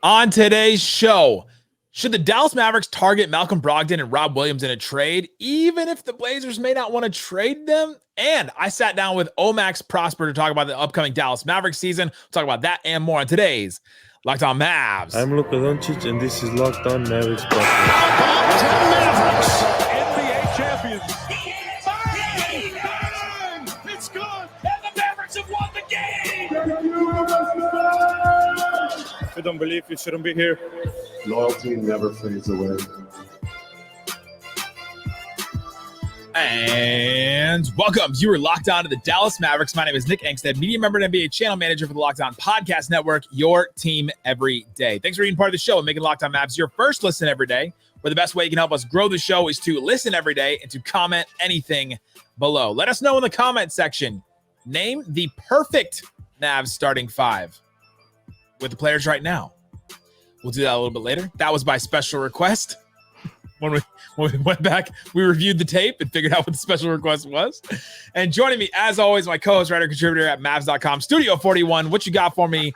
On today's show, should the Dallas Mavericks target Malcolm Brogdon and Rob Wiliams in a trade, even if the Blazers may not want to trade them? And I sat down with Olivier-Maxence Prosper to talk about the upcoming Dallas Mavericks season. We'll talk about that and more on today's Locked On Mavs. I'm Luka Doncic, and this is Locked On Mavericks podcast. Mavericks, NBA champions. It's good, and the Mavericks have won the game. If you don't believe, you shouldn't be here. Loyalty never fades away. And welcome. You are locked on to the Dallas Mavericks. My name is Nick Angstadt, media member and NBA channel manager for the Locked On Podcast Network, your team every day. Thanks for being part of the show and making Locked On Mavs your first listen every day, where the best way you can help us grow the show is to listen every day and to comment anything below. Let us know in the comment section. Name the perfect Mavs starting five with the players right now. We'll do that a little bit later. That was by special request. When we went back, we reviewed the tape and figured out what the special request was. And joining me, as always, my co-host, writer, contributor at Mavs.com, Studio 41. What you got for me,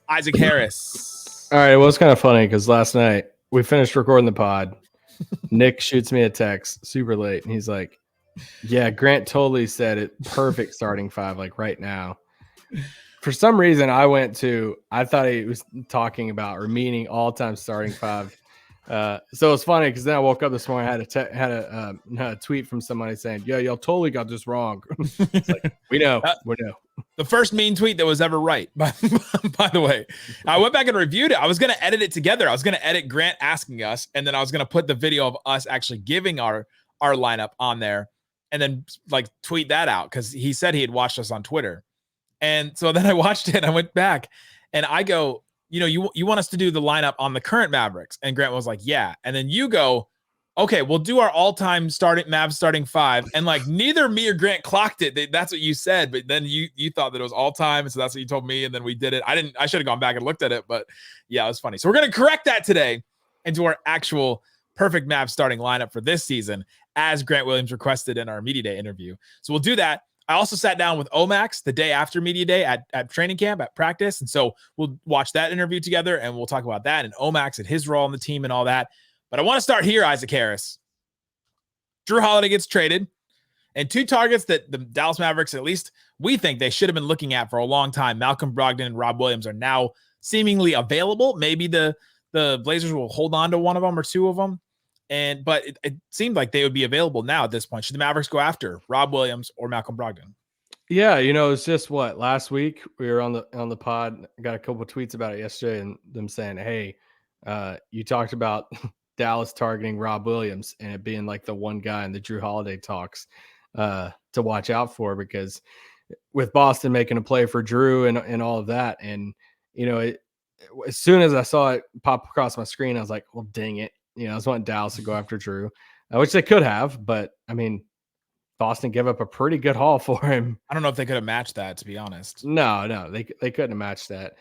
Isaac Harris? All right, well, it's kind of funny because last night we finished recording the pod. Nick shoots me a text super late, and he's like, yeah, Grant totally said it. Perfect starting five, like right now. For some reason, I thought he was talking about or meaning all-time starting five. So it's funny because then I woke up this morning, I had a tweet from somebody saying, "Yeah, y'all totally got this wrong." It's like, we know. The first mean tweet that was ever right. By the way, I went back and reviewed it. I was going to edit it together. I was going to edit Grant asking us, and then I was going to put the video of us actually giving our lineup on there, and then like tweet that out because he said he had watched us on Twitter. And so then I watched it. I went back, and I go, you want us to do the lineup on the current Mavericks? And Grant was like, yeah. And then you go, okay, we'll do our all-time Mavs starting five. And like neither me or Grant clocked it. That's what you said, but then you thought that it was all-time, and so that's what you told me, and then we did it. I should have gone back and looked at it, but yeah, it was funny. So we're going to correct that today and do our actual perfect Mavs starting lineup for this season, as Grant Williams requested in our Media Day interview. So we'll do that. I also sat down with Omax the day after Media Day at training camp, at practice. And so we'll watch that interview together, and we'll talk about that and Omax and his role on the team and all that. But I want to start here, Isaac Harris. Jrue Holiday gets traded, and two targets that the Dallas Mavericks, at least we think they should have been looking at for a long time, Malcolm Brogdon and Rob Wiliams, are now seemingly available. Maybe the Blazers will hold on to one of them or two of them. But it seemed like they would be available now at this point. Should the Mavericks go after Rob Wiliams or Malcolm Brogdon? Yeah, it's just last week we were on the pod. I got a couple of tweets about it yesterday, and them saying, "Hey, you talked about Dallas targeting Rob Wiliams and it being like the one guy in the Jrue Holiday talks to watch out for, because with Boston making a play for Jrue and all of that, and as soon as I saw it pop across my screen, I was like, well, dang it." I was wanting Dallas to go after Jrue, which they could have, but I mean, Boston gave up a pretty good haul for him. I don't know if they could have matched that, to be honest. No, they couldn't have matched that.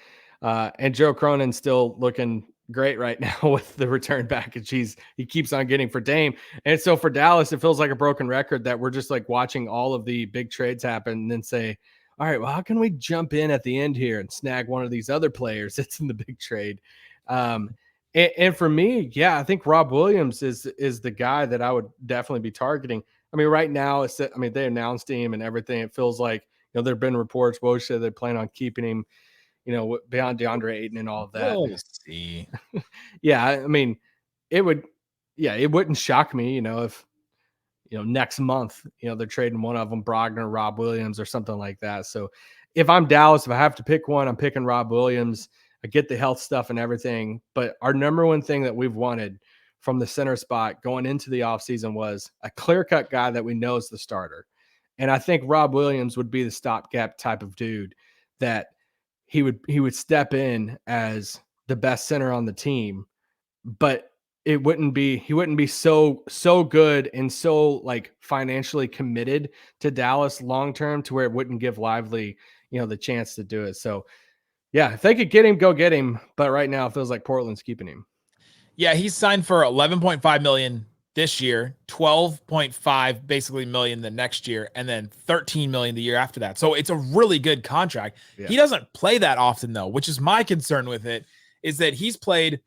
And Joe Cronin's still looking great right now with the return package he keeps on getting for Dame. And so for Dallas, it feels like a broken record that we're just like watching all of the big trades happen and then say, all right, well, how can we jump in at the end here and snag one of these other players that's in the big trade? And for me, yeah, I think Rob Wiliams is the guy that I would definitely be targeting. I mean, right now, they announced him and everything. It feels like, there have been reports, Woj said they plan on keeping him, beyond DeAndre Ayton and all of that. We'll see. Yeah, I mean, it wouldn't shock me, if, next month, they're trading one of them, Brogdon or Rob Wiliams or something like that. So if I'm Dallas, if I have to pick one, I'm picking Rob Wiliams. I get the health stuff and everything, but our number one thing that we've wanted from the center spot going into the offseason was a clear-cut guy that we know is the starter. And I think Rob Wiliams would be the stopgap type of dude that he would step in as the best center on the team, but he wouldn't be so good and so like financially committed to Dallas long-term to where it wouldn't give Lively, the chance to do it. So yeah, if they could get him, go get him. But right now, it feels like Portland's keeping him. Yeah, he's signed for $11.5 million this year, $12.5 basically million the next year, and then $13 million the year after that. So it's a really good contract. Yeah. He doesn't play that often though, which is my concern with it. is that he's played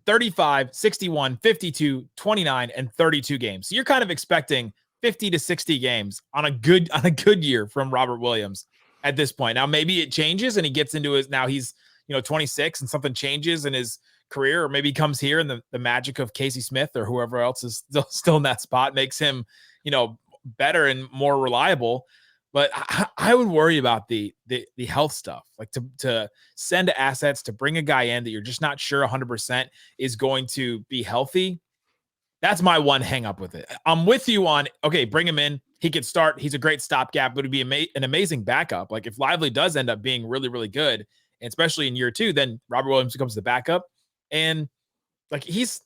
35, 61, 52, 29, and 32 games. So you're kind of expecting 50 to 60 games on a good year from Robert Williams at this point. Now maybe it changes and he gets into his, now he's 26 and something changes in his career, or maybe he comes here and the magic of Casey Smith or whoever else is still in that spot makes him better and more reliable. But I would worry about the health stuff, like to send assets to bring a guy in that you're just not sure 100% is going to be healthy. That's my one hang up with it. I'm with you on, okay, bring him in. He could start. He's a great stopgap, but it'd be an amazing backup. Like if Lively does end up being really, really good, and especially in year 2, then Robert Williams becomes the backup. And like he's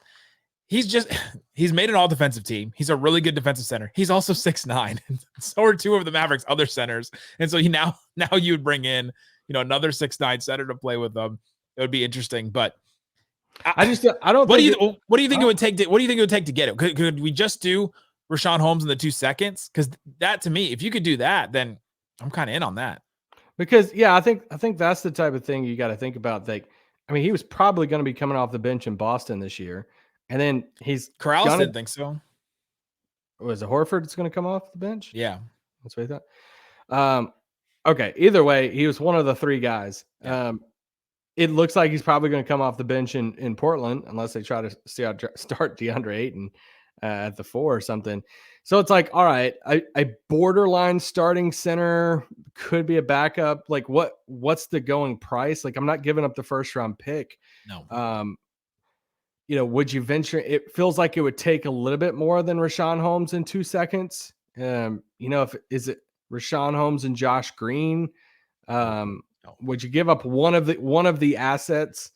made an all defensive team. He's a really good defensive center. He's also 6'9". So are 2 of the Mavericks other centers. And so now you would bring in, another 6'9" center to play with them. It would be interesting, but I don't. What do you think it would take to get it? Could we just do Richaun Holmes in the 2 seconds? Because that, to me, if you could do that, then I'm kind of in on that. Because I think that's the type of thing you got to think about. Like, I mean, he was probably going to be coming off the bench in Boston this year, and then Corrales didn't think so. Was it Horford that's going to come off the bench? Yeah, that's what he thought. Okay. Either way, he was one of the 3 guys. Yeah. It looks like he's probably going to come off the bench in Portland unless they try to start DeAndre Ayton at the 4 or something. So it's like, all right, a borderline starting center could be a backup. Like what's the going price? Like I'm not giving up the first round pick. No. Would you venture? It feels like it would take a little bit more than Richaun Holmes in 2 seconds. Is it Richaun Holmes and Josh Green? Would you give up one of the assets,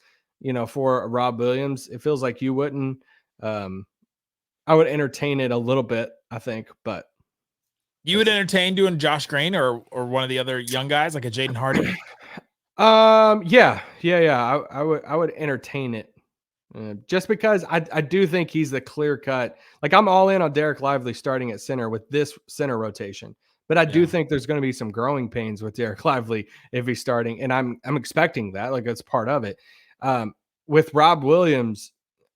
for Rob Williams? It feels like you wouldn't. I would entertain it a little bit, I think, but you would entertain doing Josh Green or one of the other young guys like a Jaden Hardy. Yeah. I would entertain it. Just because I do think he's the clear cut. Like I'm all in on Derek Lively starting at center with this center rotation. But I do think there's going to be some growing pains with Derek Lively if he's starting, and I'm expecting that. Like that's part of it. With Rob Williams,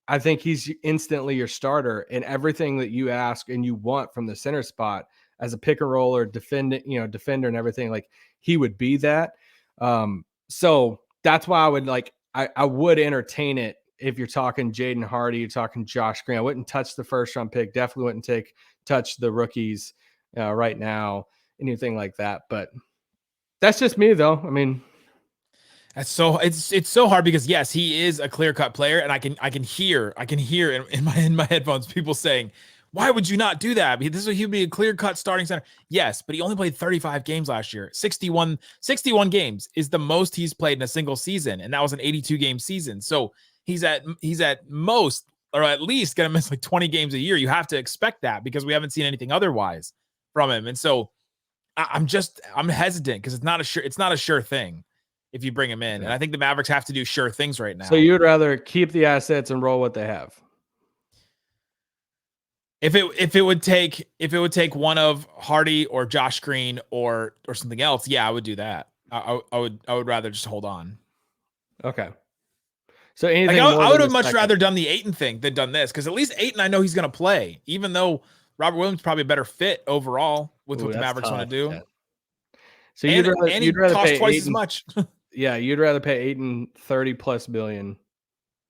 I think he's instantly your starter, and everything that you ask and you want from the center spot as a pick and roller, defender and everything. Like he would be that. So that's why I would I would entertain it if you're talking Jaden Hardy, you're talking Josh Green. I wouldn't touch the first round pick. Definitely wouldn't touch the rookies. Right now, anything like that, but that's just me though. I mean, it's so hard because yes, he is a clear cut player, and I can hear in my headphones people saying, "Why would you not do that? Because he'd be a clear cut starting center." Yes, but he only played 35 games last year. 61 games is the most he's played in a single season, and that was an 82 game season. So he's at most, or at least going to miss like 20 games a year. You have to expect that because we haven't seen anything otherwise from him. And so I'm hesitant because it's not a sure thing if you bring him in. And I think the Mavericks have to do sure things right now. So you'd rather keep the assets and roll what they have. If it would take one of Hardy or Josh Green or something else, yeah, I would do that. I would rather just hold on. Okay. So anything I would have much rather done the Ayton thing than done this, because at least Ayton I know he's going to play, even though Robert Williams probably a better fit overall with what the Mavericks want to do. Yeah. So you'd rather cost pay twice Ayton, as much. Yeah, you'd rather pay Ayton $30+ million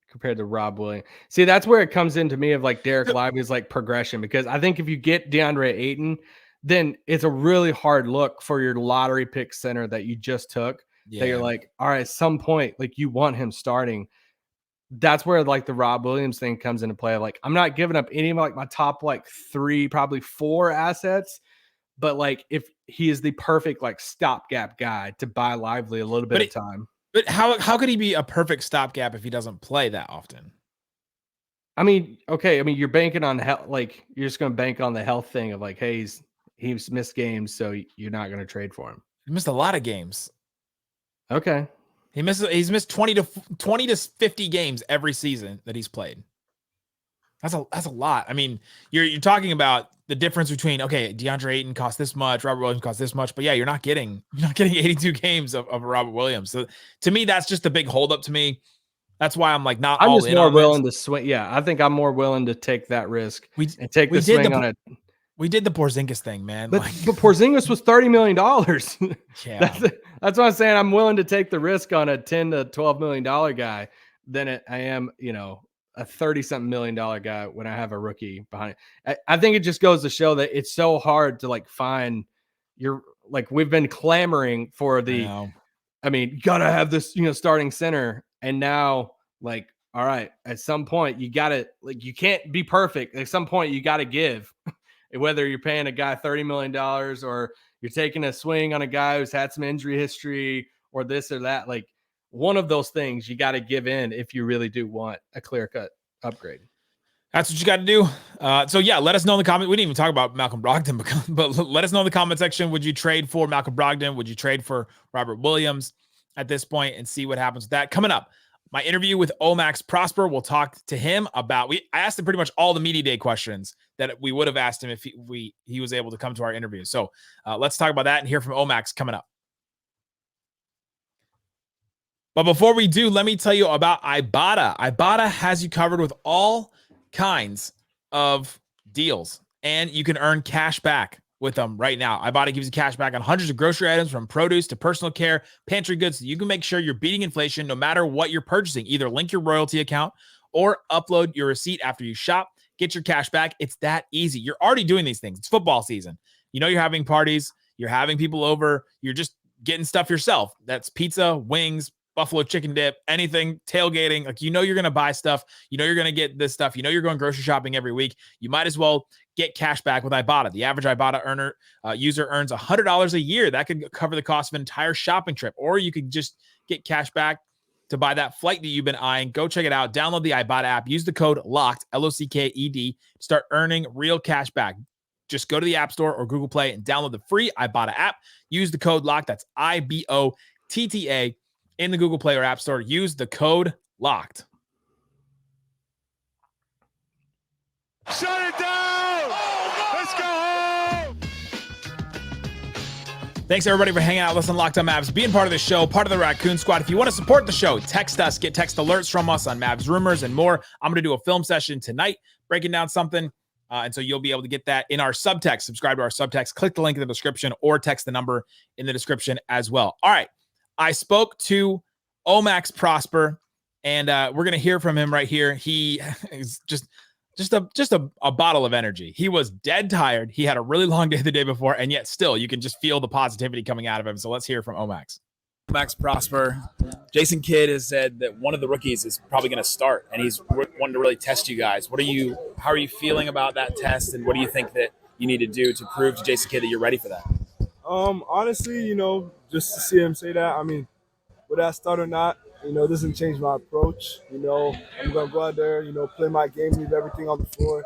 compared to Rob Williams. See, that's where it comes into me of like Derek Lively's like progression, because I think if you get DeAndre Ayton, then it's a really hard look for your lottery pick center that you just took. Yeah. That you're like, all right, at some point, like you want him starting. That's where like the Rob Williams thing comes into play. Like I'm not giving up any of like my top like 3, probably 4 assets, but like if he is the perfect like stopgap guy to buy Lively a little bit of time. But how could he be a perfect stopgap if he doesn't play that often? I mean, okay. I mean, you're banking on health. Like you're just going to bank on the health thing of like, hey, he's missed games, so you're not going to trade for him. He missed a lot of games. Okay. He's missed 20 to 50 games every season that he's played. That's a lot. I mean, you're talking about the difference between, okay, DeAndre Ayton costs this much, Robert Williams costs this much, but yeah, you're not getting 82 games of Robert Williams. So to me, that's just a big holdup to me. That's why I'm like not I'm all just in more on willing this. to swing. Yeah, I think I'm more willing to take that risk and take we the did swing the- on it. We did the Porzingis thing, man. But Porzingis was $30 million. Yeah. That's what I'm saying. I'm willing to take the risk on a $10 to $12 million guy than I am, a 30-something million dollar guy when I have a rookie behind it. I think it just goes to show that it's so hard to find we've been clamoring for you gotta have this, starting center. And now all right, at some point you gotta you can't be perfect. At some point you gotta give. Whether you're paying a guy $30 million or you're taking a swing on a guy who's had some injury history or this or that, one of those things you got to give in if you really do want a clear-cut upgrade. That's what you got to do. So yeah, let us know in the comments. We didn't even talk about Malcolm Brogdon, but let us know in the comment section. Would you trade for Malcolm Brogdon? Would you trade for Robert Williams at this point and see what happens with that? Coming up, my interview with Olivier-Maxence Prosper. We'll talk to him about. I asked him pretty much all the media day questions that we would have asked him if he was able to come to our interview. So let's talk about that and hear from Olivier-Maxence coming up. But before we do, let me tell you about Ibotta. Ibotta has you covered with all kinds of deals, and you can earn cash back with them right now. Ibotta gives you cash back on hundreds of grocery items, from produce to personal care, pantry goods. So you can make sure you're beating inflation no matter what you're purchasing. Either link your royalty account or upload your receipt after you shop. Get your cash back. It's that easy. You're already doing these things. It's football season. You're having parties. You're having people over. You're just getting stuff yourself. That's pizza, wings, buffalo chicken dip, anything, tailgating. You're going to buy stuff. You're going to get this stuff. You're going grocery shopping every week. You might as well get cash back with Ibotta. The average Ibotta user earns $100 a year. That could cover the cost of an entire shopping trip. Or you could just get cash back to buy that flight that you've been eyeing. Go check it out. Download the Ibotta app. Use the code LOCKED, LOCKED. Start earning real cash back. Just go to the App Store or Google Play and download the free Ibotta app. Use the code LOCKED. That's IBOTTA. In the Google Play or App Store. Use the code LOCKED. Shut it down! Let's go home! Thanks, everybody, for hanging out. Listen, Locked On Mavs, being part of the show, part of the Raccoon Squad. If you want to support the show, text us. Get text alerts from us on Mavs rumors and more. I'm going to do a film session tonight, breaking down something. And so you'll be able to get that in our subtext. Subscribe to our subtext. Click the link in the description or text the number in the description as well. All right. I spoke to Olivier-Maxence Prosper, and we're going to hear from him right here. He is just a bottle of energy. He was dead tired. He had a really long day the day before, and yet still you can just feel the positivity coming out of him. So let's hear from Olivier-Maxence. Max Prosper. Jason Kidd has said that one of the rookies is probably going to start, and he's wanting to really test you guys. How are you feeling about that test, and what do you think that you need to do to prove to Jason Kidd that you're ready for that? Honestly, just to see him say that, would I start or not, it doesn't change my approach. I'm going to go out there, play my game, leave everything on the floor,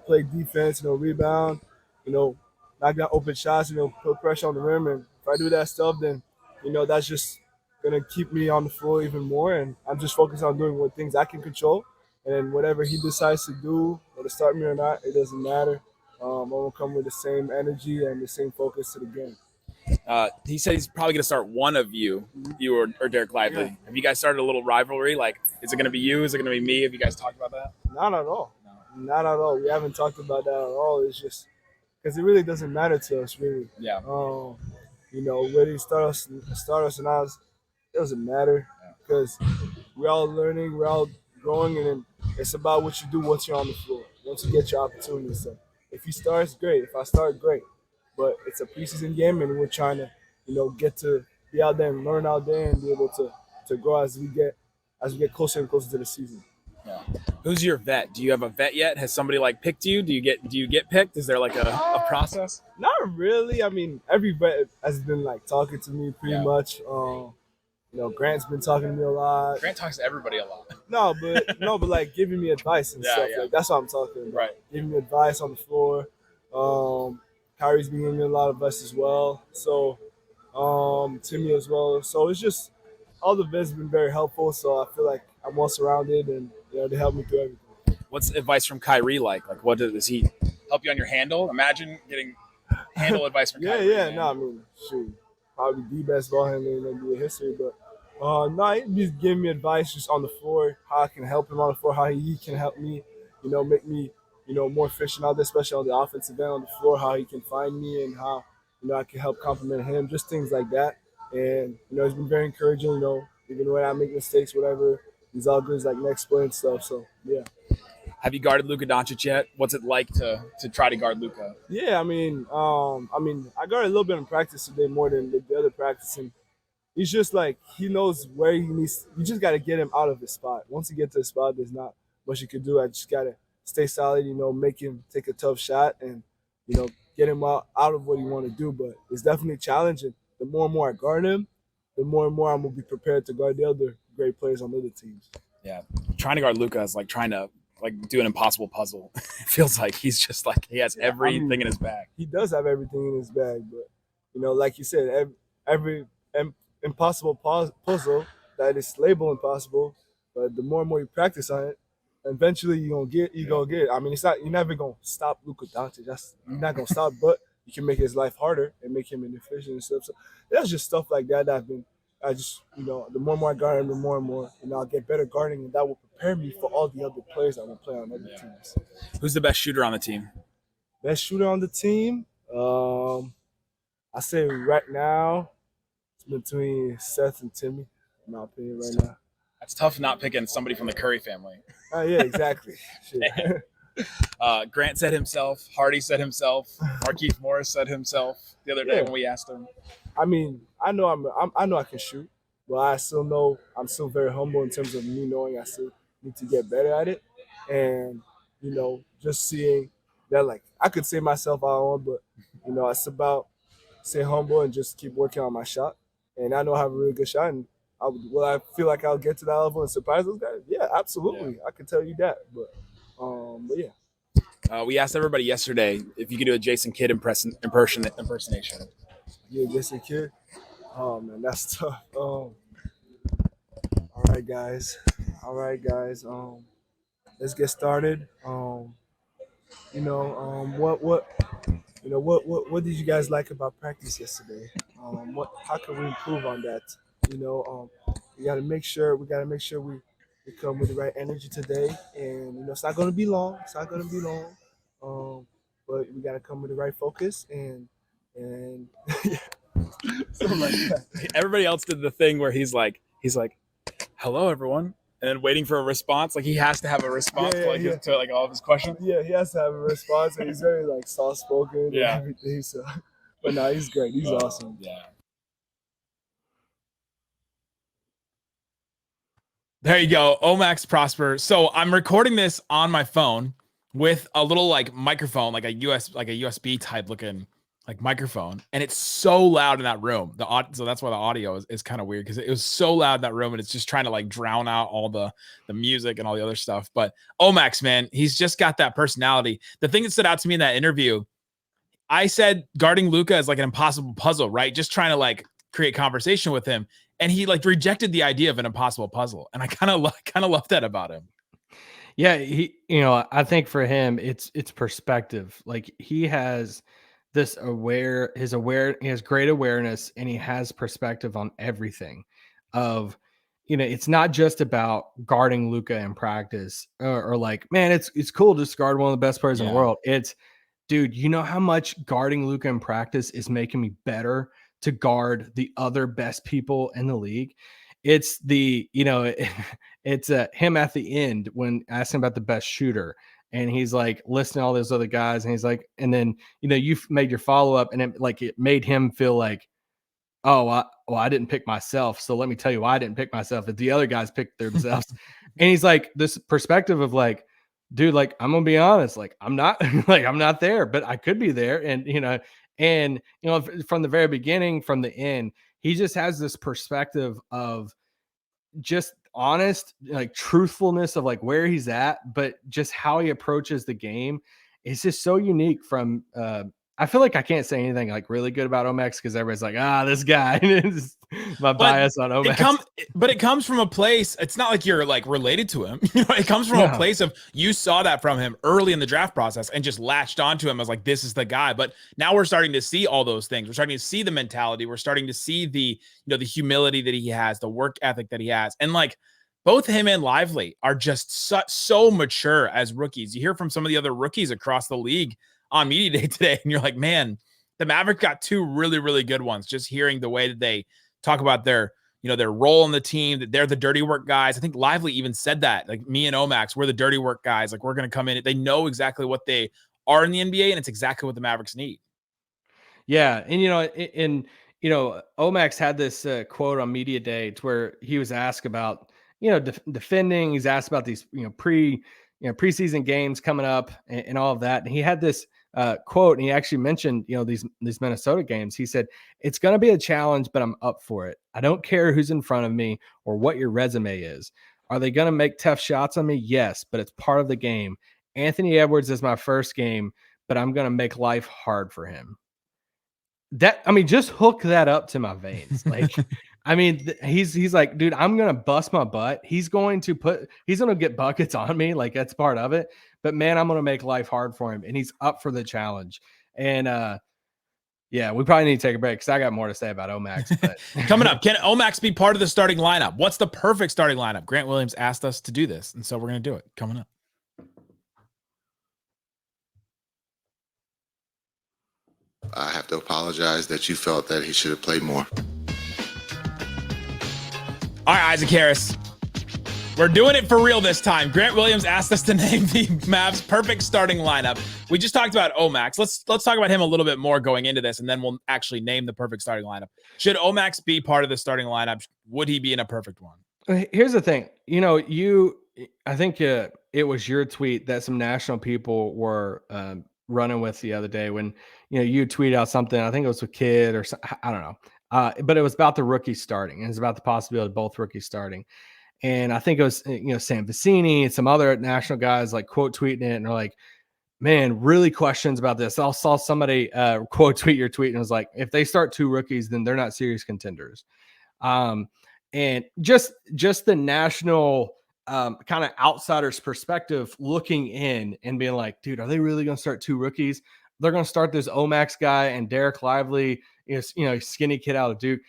play defense, rebound, knock down open shots, put pressure on the rim. And if I do that stuff, then, that's just going to keep me on the floor even more. And I'm just focused on doing what things I can control. And whatever he decides to do, or to start me or not, it doesn't matter. I'm going to come with the same energy and the same focus to the game. He said he's probably going to start one of you or Derek Lively. Yeah. Have you guys started a little rivalry? Is it going to be you? Is it going to be me? Have you guys talked about that? Not at all. No. Not at all. We haven't talked about that at all. It's just because it really doesn't matter to us, really. Yeah. Whether you start us or not, it doesn't matter because we're all learning, we're all growing, and then it's about what you do once you're on the floor, once you get your opportunity. So if he starts, great. If I start, great. But it's a preseason game, and we're trying to, get to be out there and learn out there and be able to grow as we get closer and closer to the season. Yeah. Who's your vet? Do you have a vet yet? Has somebody picked you? Do you get picked? Is there a process? Not really. Every vet has been talking to me pretty much. Grant's been talking to me a lot. Grant talks to everybody a lot. No, but giving me advice and stuff. Yeah. That's what I'm talking about. Right. Giving me advice on the floor. Kyrie's been giving me a lot of advice as well. So, Timmy as well. So it's just all the vets have been very helpful. So I feel like I'm well surrounded, and they help me through everything. What's advice from Kyrie like? What does he help you on your handle? Imagine getting handle advice from Kyrie. Yeah. No, shoot, probably the best ball handler in NBA history. But No, he's giving me advice just on the floor, how I can help him on the floor, how he can help me, make me, more efficient out there, especially on the offensive end on the floor, how he can find me and how, I can help compliment him, just things like that. And, it's been very encouraging, even when I make mistakes, whatever, he's all good, like next play and stuff. So, yeah. Have you guarded Luka Doncic yet? What's it like to try to guard Luka? Yeah, I got a little bit in practice today more than the other practice, and he's just like he knows where he needs. You just got to get him out of his spot. Once he gets to the spot, there's not much you can do. I just got to stay solid, make him take a tough shot, and get him out of what he want to do. But it's definitely challenging. The more and more I guard him, the more and more I'm gonna be prepared to guard the other great players on the other teams. Yeah, trying to guard Luka is like trying to do an impossible puzzle. It feels like he's just like he has everything in his bag. He does have everything in his bag, but like you said, every impossible puzzle that is labeled impossible, but the more and more you practice on it, eventually you're gonna get it. I mean, you're never gonna stop Luka Doncic. You're not gonna stop, but you can make his life harder and make him inefficient and stuff. So that's just stuff like that I just, the more and more I guard him, the more and more, I'll get better guarding, and that will prepare me for all the other players that will play on other teams. Who's the best shooter on the team? Best shooter on the team? I say right now, it's between Seth and Timmy, in my opinion, right now. That's tough not picking somebody from the Curry family. Oh, yeah, exactly. Grant said himself. Hardy said himself. Markieff Morris said himself the other day when we asked him. I mean, I know I know I can shoot, but I still know I'm still very humble in terms of me knowing I still need to get better at it. And, just seeing that, like, I could say myself all on, but, it's about stay humble and just keep working on my shot. And I know I have a really good shot, and I feel like I'll get to that level and surprise those guys? Yeah, absolutely. Yeah. I can tell you that. But yeah. We asked everybody yesterday if you could do a Jason Kidd impersonation. Yeah, Jason Kidd. Oh man, that's tough. All right, guys. Let's get started. What did you guys like about practice yesterday? How can we improve on that? We gotta make sure we come with the right energy today, and it's not gonna be long. But we gotta come with the right focus and something like that. Everybody else did the thing where he's like, "Hello, everyone," and then waiting for a response. Like he has to have a response to all of his questions. Yeah, he has to have a response, and he's very soft spoken and everything. So, but no, he's great. He's awesome. Yeah. There you go, Olivier-Maxence Prosper. So I'm recording this on my phone with a little microphone, like a USB type looking microphone, and it's so loud in that room. So that's why the audio is kind of weird, because it was so loud in that room, and it's just trying to drown out all the music and all the other stuff. But Olivier-Maxence, man, he's just got that personality. The thing that stood out to me in that interview, I said guarding Luka is like an impossible puzzle, right? Just trying to create conversation with him. And he rejected the idea of an impossible puzzle. And I kind of love that about him. Yeah. I think for him, it's perspective. He has he has great awareness, and he has perspective on everything it's not just about guarding Luka in practice or man, it's cool to just guard one of the best players in the world. It's, dude, how much guarding Luka in practice is making me better to guard the other best people in the league. It's it's him at the end when asking about the best shooter, and he's listing all those other guys, and he's and then you've made your follow-up, and it made him feel I didn't pick myself, so let me tell you why I didn't pick myself, if the other guys picked themselves. And he's this perspective of dude, I'm gonna be honest, I'm not I'm not there, but I could be there. And from the very beginning, from the end, he just has this perspective of just honest, truthfulness of where he's at, but just how he approaches the game is just so unique from I feel like I can't say anything like really good about Omax because everybody's like, this guy. My bias on Omax. But it comes from a place. It's not like you're like related to him. It comes from a place of you saw that from him early in the draft process and just latched onto him as like, this is the guy. But now we're starting to see all those things. We're starting to see the mentality. We're starting to see the the humility that he has, the work ethic that he has, and like both him and Lively are just so mature as rookies. You hear from some of the other rookies across the league on media day today, and you're like, man, the Mavericks got two really, really good ones. Just hearing the way that they talk about their, their role in the team, that they're the dirty work guys. I think Lively even said that, like, me and Omax, we're the dirty work guys. Like, we're going to come in. They know exactly what they are in the NBA, and it's exactly what the Mavericks need. Yeah. And, Omax had this quote on media day to where he was asked about, defending. He's asked about these, preseason games coming up and all of that. And he had this quote, and he actually mentioned, these Minnesota games. He said, "It's going to be a challenge, but I'm up for it. I don't care who's in front of me or what your resume is. Are they going to make tough shots on me? Yes, but it's part of the game. Anthony Edwards is my first game, but I'm going to make life hard for him." Just hook that up to my veins. Like, he's like, dude, I'm going to bust my butt. He's going to get buckets on me. Like, that's part of it. But man, I'm going to make life hard for him. And he's up for the challenge. And we probably need to take a break because I got more to say about Omax. But coming up, can Omax be part of the starting lineup? What's the perfect starting lineup? Grant Williams asked us to do this, and so we're going to do it. Coming up. I have to apologize that you felt that he should have played more. All right, Isaac Harris. We're doing it for real this time. Grant Williams asked us to name the Mavs' perfect starting lineup. We just talked about Omax. Let's talk about him a little bit more going into this, and then we'll actually name the perfect starting lineup. Should Omax be part of the starting lineup? Would he be in a perfect one? Here's the thing. I think it was your tweet that some national people were running with the other day when you tweet out something. I think it was with Kid or I don't know, but it was about the rookies starting, and it's about the possibility of both rookies starting. And I think it was Sam Vecini and some other national guys like quote tweeting it, and they're like, man, really questions about this. I saw somebody quote tweet your tweet and was like, if they start two rookies, then they're not serious contenders. And just the national kind of outsider's perspective looking in and being like, dude, are they really going to start two rookies? They're going to start this Omax guy and Derek Lively, skinny kid out of Duke.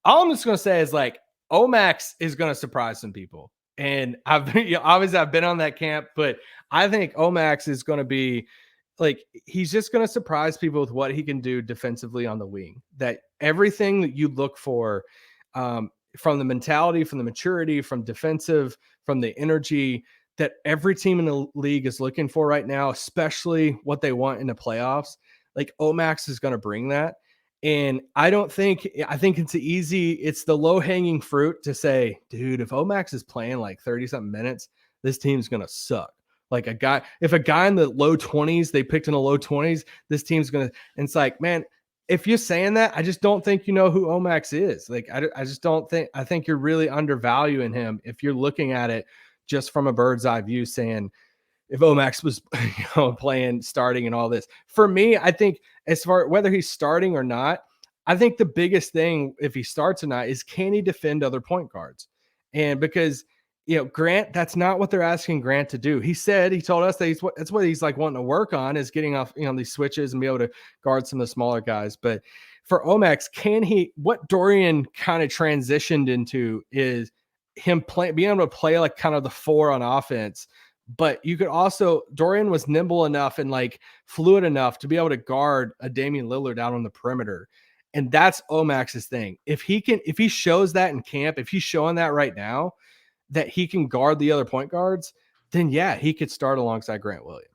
All I'm just going to say is like, Omax is going to surprise some people. And obviously I've been on that camp, but I think Omax is going to be like, he's just going to surprise people with what he can do defensively on the wing. That everything that you look for from the mentality, from the maturity, from defensive, from the energy that every team in the league is looking for right now, especially what they want in the playoffs. Like, Omax is going to bring that. And I think it's the low hanging fruit to say, dude, if Omax is playing like 30 something minutes, this team's going to suck. Like if a guy in the low 20s, they picked in the low 20s, this team's going to, and it's like, man, if you're saying that, I just don't think you know who Omax is. Like, I just don't think, I think you're really undervaluing him if you're looking at it just from a bird's eye view saying, if Omax was playing, starting and all this. For me, I think as far whether he's starting or not, I think the biggest thing if he starts or not is, can he defend other point guards? And because, Grant, that's not what they're asking Grant to do. He told us that that's what he's like wanting to work on, is getting off, these switches and be able to guard some of the smaller guys. But for Omax, what Dorian kind of transitioned into is him being able to play like kind of the four on offense. But you could also, Dorian was nimble enough and like fluid enough to be able to guard a Damian Lillard out on the perimeter. And that's Omax's thing. If he shows that in camp, if he's showing that right now, that he can guard the other point guards, then yeah, he could start alongside Grant Williams.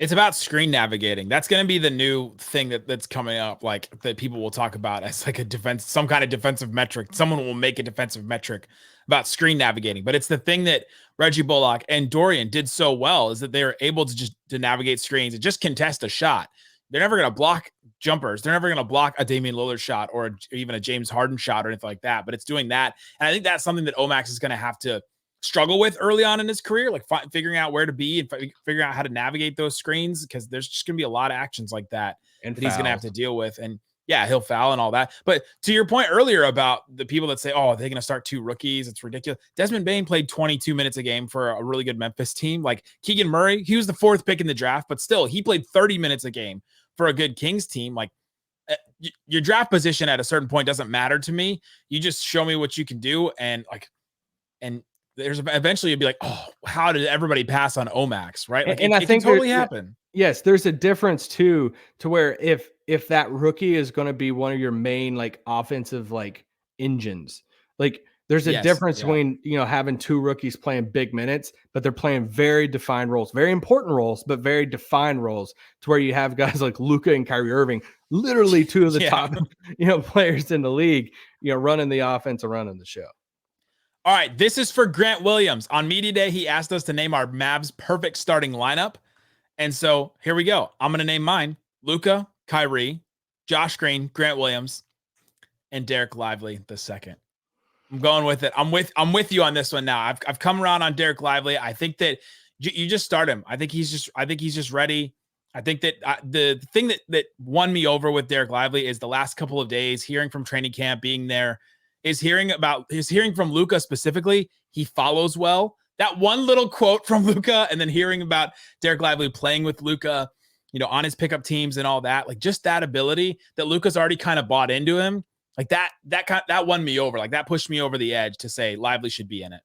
It's about screen navigating. That's going to be the new thing that's coming up, like that people will talk about as like some kind of defensive metric. Someone will make a defensive metric about screen navigating. But it's the thing that Reggie Bullock and Dorian did so well, is that they were able to navigate screens and just contest a shot. They're never going to block jumpers. They're never going to block a Damian Lillard shot or even a James Harden shot or anything like that. But it's doing that. And I think that's something that Omax is going to have to struggle with early on in his career, like figuring out where to be and figuring out how to navigate those screens, because there's just going to be a lot of actions like that And he's going to have to deal with. And yeah, he'll foul and all that. But to your point earlier about the people that say, oh, they're going to start 2 rookies, it's ridiculous. Desmond Bane played 22 minutes a game for a really good Memphis team. Like Keegan Murray, he was the 4th pick in the draft, but still he played 30 minutes a game for a good Kings team. Like your draft position at a certain point doesn't matter to me. You just show me what you can do. And there's eventually you'll be like, oh, how did everybody pass on Omax? Right. Like, and I think it can totally happen. Yes. There's a difference too, to where if that rookie is going to be one of your main, like, offensive, like, engines, like, there's a difference between, having 2 rookies playing big minutes, but they're playing very defined roles, very important roles, but very defined roles, to where you have guys like Luka and Kyrie Irving, literally 2 of the top, players in the league, running the offense and running the show. All right. This is for Grant Williams. On Media Day, he asked us to name our Mavs perfect starting lineup. And so here we go. I'm going to name mine: Luka, Kyrie, Josh Green, Grant Williams, and Derek Lively II. I'm going with it. I'm with you on this one now. I've come around on Derek Lively. I think that you just start him. I think he's just ready. I think that the thing that won me over with Derek Lively is the last couple of days, hearing from training camp, being there, is hearing from Luka specifically. He follows well. That one little quote from Luka, and then hearing about Derek Lively playing with Luka, on his pickup teams and all that, like just that ability that Luka's already kind of bought into him. Like that won me over. Like that pushed me over the edge to say Lively should be in it.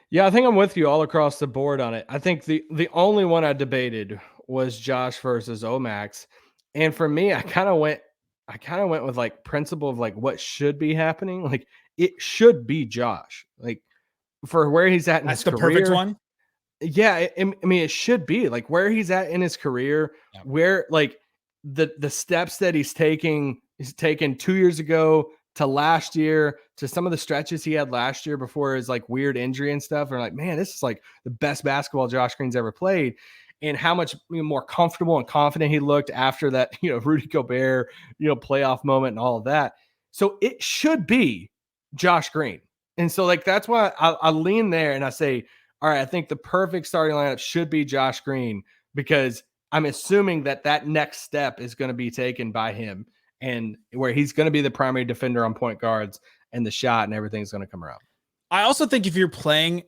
Yeah, I think I'm with you all across the board on it. I think the only one I debated was Josh versus Omax. And for me, I kind of went with like principle of like what should be happening. Like it should be Josh. Like for where he's at in his career. That's the perfect one. Yeah, I mean, it should be like where he's at in his career, where like the steps that he's taken 2 years ago to last year, to some of the stretches he had last year before his like weird injury and stuff. And like, man, this is like the best basketball Josh Green's ever played. And how much more comfortable and confident he looked after that, Rudy Gobert, playoff moment and all of that. So it should be Josh Green. And so like, that's why I lean there and I say, all right, I think the perfect starting lineup should be Josh Green, because I'm assuming that next step is going to be taken by him, and where he's going to be the primary defender on point guards, and the shot and everything's going to come around. I also think if you're playing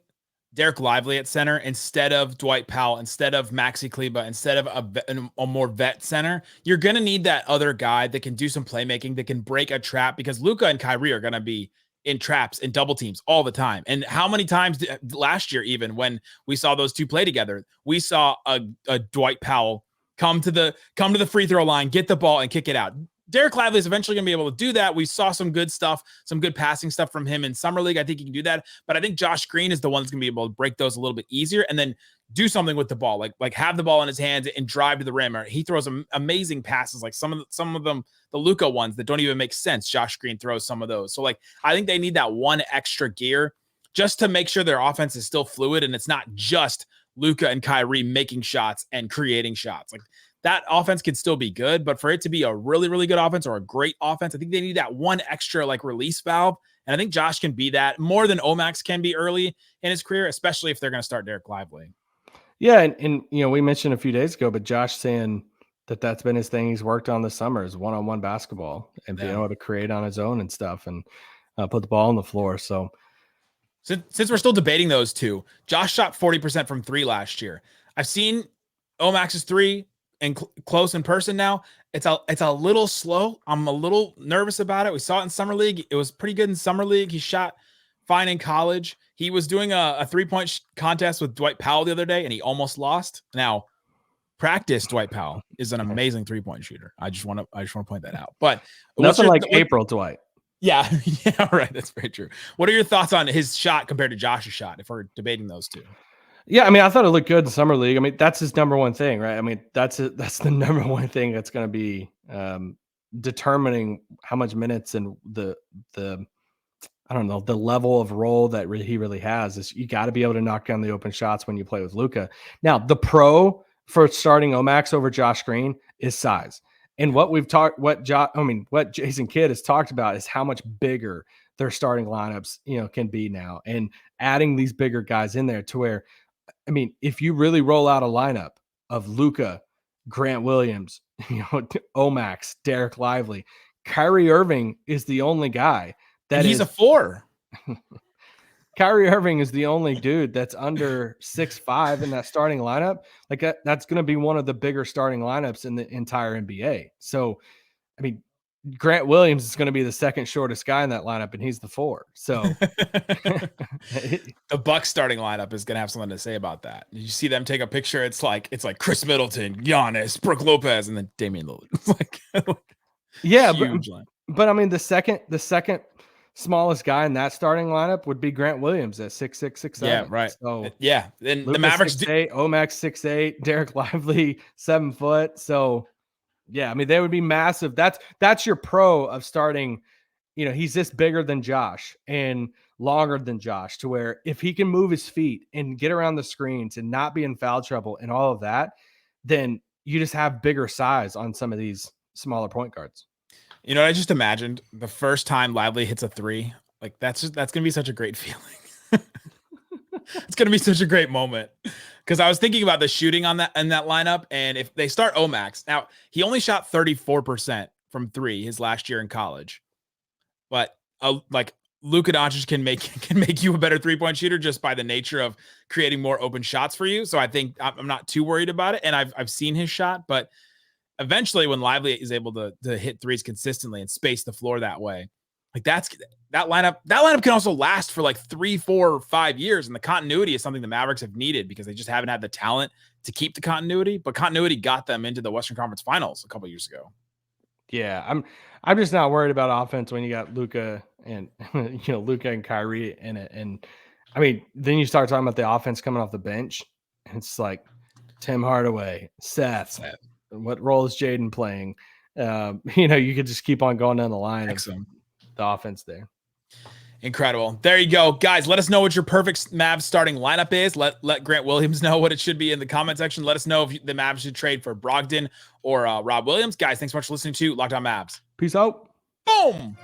Derek Lively at center instead of Dwight Powell, instead of Maxi Kleber, instead of a more vet center, you're going to need that other guy that can do some playmaking, that can break a trap, because Luka and Kyrie are going to be in traps and double teams all the time. And how many times last year, even when we saw those two play together, we saw a Dwight Powell come to the free throw line, get the ball and kick it out. Derek Lively is eventually going to be able to do that. We saw some good stuff, some good passing stuff from him in Summer League. I think he can do that. But I think Josh Green is the one that's going to be able to break those a little bit easier and then do something with the ball, like have the ball in his hands and drive to the rim. Or he throws amazing passes, like some of them, the Luka ones that don't even make sense. Josh Green throws some of those. So like, I think they need that one extra gear just to make sure their offense is still fluid and it's not just Luka and Kyrie making shots and creating shots. Like, that offense can still be good, but for it to be a really, really good offense or a great offense, I think they need that one extra like release valve. And I think Josh can be that more than Omax can be early in his career, especially if they're going to start Derek Lively. Yeah. And we mentioned a few days ago, but Josh saying that's been his thing. He's worked on this summer is one-on-one basketball and being able to create on his own and stuff and put the ball on the floor. So since we're still debating those two, Josh shot 40% from 3 last year. I've seen Omax's 3 and close in person now. It's a little slow. I'm a little nervous about it. We saw it in Summer League. It was pretty good in Summer League. He shot fine in college. He was doing a 3-point contest with Dwight Powell the other day, and he almost lost. Now, practice Dwight Powell is an amazing 3-point shooter. I just want to point that out. But nothing like April Dwight. Yeah, yeah, right. That's very true. What are your thoughts on his shot compared to Josh's shot, if we're debating those two? Yeah, I mean, I thought it looked good in Summer League. I mean, that's his number one thing, right? I mean, that's the number one thing that's going to be determining how much minutes and the I don't know, the level of role that he really has. Is you got to be able to knock down the open shots when you play with Luka. Now, the pro for starting Omax over Josh Green is size. And what we've talked, what Jason Kidd has talked about is how much bigger their starting lineups, can be now, and adding these bigger guys in there to where, I mean, if you really roll out a lineup of Luka, Grant Williams, Omax, Derek Lively, Kyrie Irving is the only guy that he's a 4. Kyrie Irving is the only dude that's under 6'5" in that starting lineup. Like that's going to be one of the bigger starting lineups in the entire NBA. So, I mean, Grant Williams is going to be the second shortest guy in that lineup, and he's the 4. So the Bucks starting lineup is going to have something to say about that. You see them take a picture. It's like Chris Middleton, Giannis, Brook Lopez, and then Damian Lillard. It's like yeah, huge but I mean the second smallest guy in that starting lineup would be Grant Williams at 6'6", 6'7". Yeah, right. So yeah, then Luka the Mavericks 6'8", Omax 6'8", Derek Lively 7 foot. So yeah, I mean they would be massive. That's your pro of starting. He's just bigger than Josh and longer than Josh, to where if he can move his feet and get around the screens and not be in foul trouble and all of that, then you just have bigger size on some of these smaller point guards. I just imagined the first time Lively hits a 3. Like that's gonna be such a great feeling. It's gonna be such a great moment, because I was thinking about the shooting in that lineup, and if they start Omax, now he only shot 34% from 3 his last year in college, but like Luka Doncic can make you a better 3-point shooter just by the nature of creating more open shots for you. So I think I'm not too worried about it, and I've seen his shot, but eventually when Lively is able to hit threes consistently and space the floor that way, like that lineup can also last for like 3, 4, 5 years. And the continuity is something the Mavericks have needed, because they just haven't had the talent to keep the continuity, but continuity got them into the Western Conference Finals a couple of years ago. Yeah. I'm just not worried about offense when you got Luka and, Luka and Kyrie in it. And I mean, then you start talking about the offense coming off the bench, and it's like Tim Hardaway, Seth. What role is Jaden playing? You could just keep on going down the line. Excellent. Of the offense there. Incredible. There you go. Guys, let us know what your perfect Mavs starting lineup is. Let Grant Williams know what it should be in the comment section. Let us know if the Mavs should trade for Brogdon or Rob Williams. Guys, thanks so much for listening to Locked On Mavs. Peace out. Boom.